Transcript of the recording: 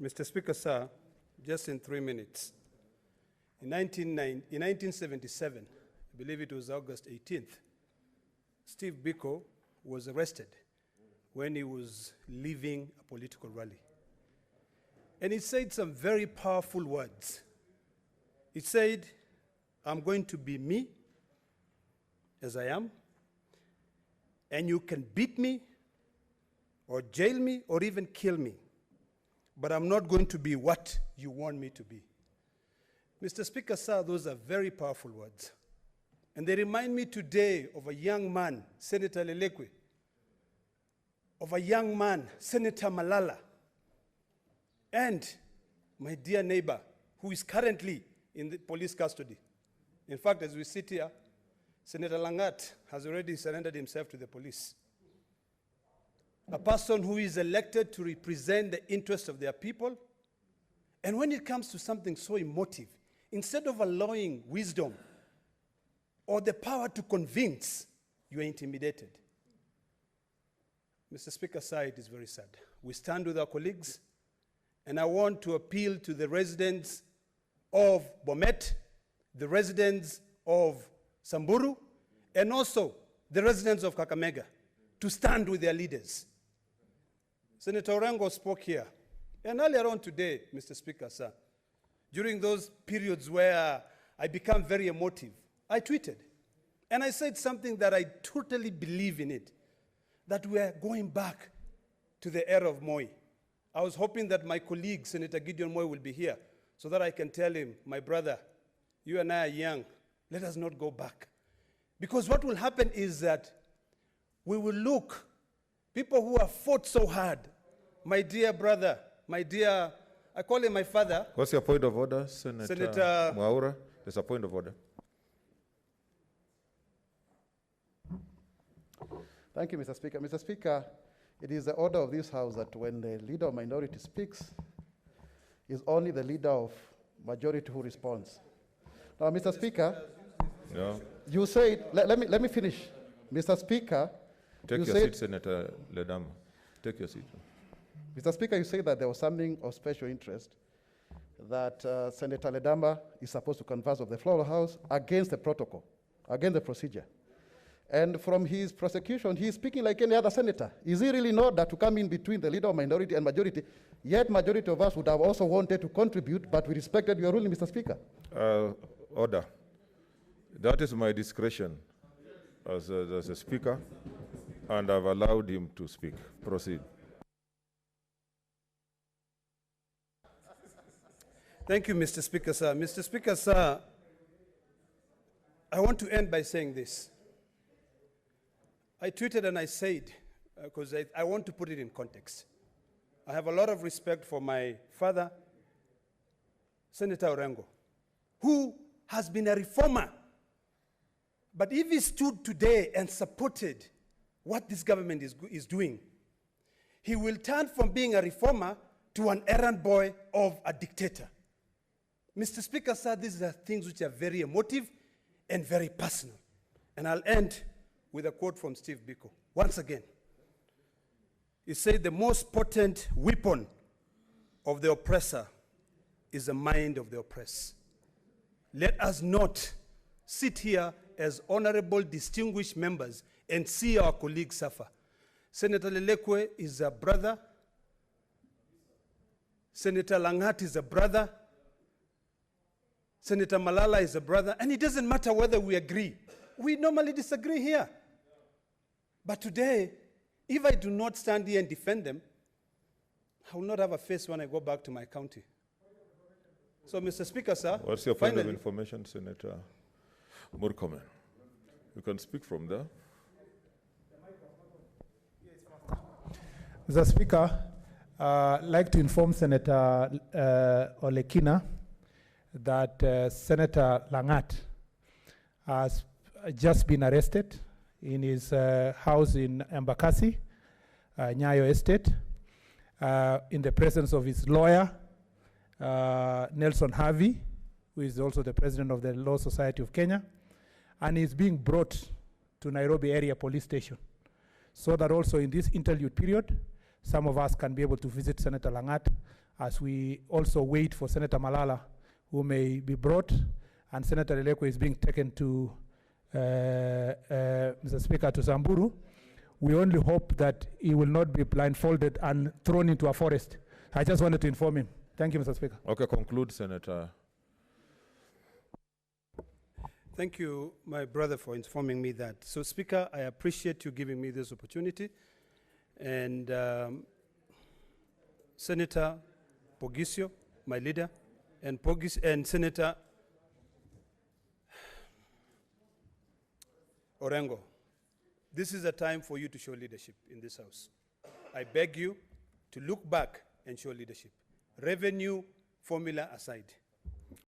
Mr. Speaker, sir, just in 3 minutes. In 1977, I believe it was August 18th, Steve Biko was arrested when he was leaving a political rally. And he said some very powerful words. He said, "I'm going to be me as I am, and you can beat me or jail me or even kill me, but I'm not going to be what you want me to be." Mr. Speaker, sir, those are very powerful words. And they remind me today of a young man, Senator Lelekwe, of a young man, Senator Malala, and my dear neighbor, who is currently in the police custody. In fact, as we sit here, Senator Langat has already surrendered himself to the police. A person who is elected to represent the interests of their people. And when it comes to something so emotive, instead of allowing wisdom or the power to convince, you are intimidated. Mr. Speaker, sir, it is very sad. We stand with our colleagues, and I want to appeal to the residents of Bomet, the residents of Samburu, and also the residents of Kakamega to stand with their leaders. Senator Orengo spoke here, and earlier on today, Mr. Speaker, sir, during those periods where I become very emotive, I tweeted, and I said something that I totally believe in it, that we are going back to the era of Moi. I was hoping that my colleague, Senator Gideon Moi, will be here so that I can tell him, my brother, you and I are young, let us not go back. Because what will happen is that we will look, people who have fought so hard, my dear brother, my dear, I call him my father. What's your point of order, Senator Mwaura? There's a point of order. Thank you, Mr. Speaker. Mr. Speaker, it is the order of this House that when the leader of minority speaks, it's only the leader of majority who responds. Now, Mr. Speaker, you said, let me finish. Mr. Speaker, take your seat, Senator Ledama. Take your seat. Mr. Speaker, you say that there was something of special interest that Senator Ledama is supposed to converse of the floor of the House against the protocol, against the procedure. And from his prosecution, he is speaking like any other senator. Is he really not that to come in between the leader of minority and majority? Yet majority of us would have also wanted to contribute, but we respected your ruling, Mr. Speaker. Order. That is my discretion as a speaker, and I've allowed him to speak. Proceed. Thank you, Mr. Speaker, sir. Mr. Speaker, sir, I want to end by saying this. I tweeted and I said, because I want to put it in context. I have a lot of respect for my father, Senator Orengo, who has been a reformer. But if he stood today and supported what this government is doing, he will turn from being a reformer to an errand boy of a dictator. Mr. Speaker, sir, these are things which are very emotive and very personal. And I'll end with a quote from Steve Biko. Once again, he said, "The most potent weapon of the oppressor is the mind of the oppressed." Let us not sit here as honorable, distinguished members and see our colleagues suffer. Senator Lelekwe is a brother. Senator Langat is a brother. Senator Malala is a brother. And it doesn't matter whether we agree. We normally disagree here. But today, if I do not stand here and defend them, I will not have a face when I go back to my county. So, Mr. Speaker, sir. What's your point of information, Senator Murkomen? You can speak from there. Mr. Speaker, I'd like to inform Senator Olekina that Senator Langat has just been arrested in his house in Embakasi, Nyayo Estate, in the presence of his lawyer, Nelson Harvey, who is also the president of the Law Society of Kenya, and is being brought to Nairobi area police station, so that also in this interlude period, some of us can be able to visit Senator Langat as we also wait for Senator Malala, who may be brought, and Senator Eleko is being taken to, Mr. Speaker, to Samburu. We only hope that he will not be blindfolded and thrown into a forest. I just wanted to inform him. Thank you, Mr. Speaker. Okay, conclude, Senator. Thank you, my brother, for informing me that. So, Speaker, I appreciate you giving me this opportunity. And Senator Pogisio, my leader, and Senator Orengo, this is a time for you to show leadership in this House. I beg you to look back and show leadership. Revenue formula aside,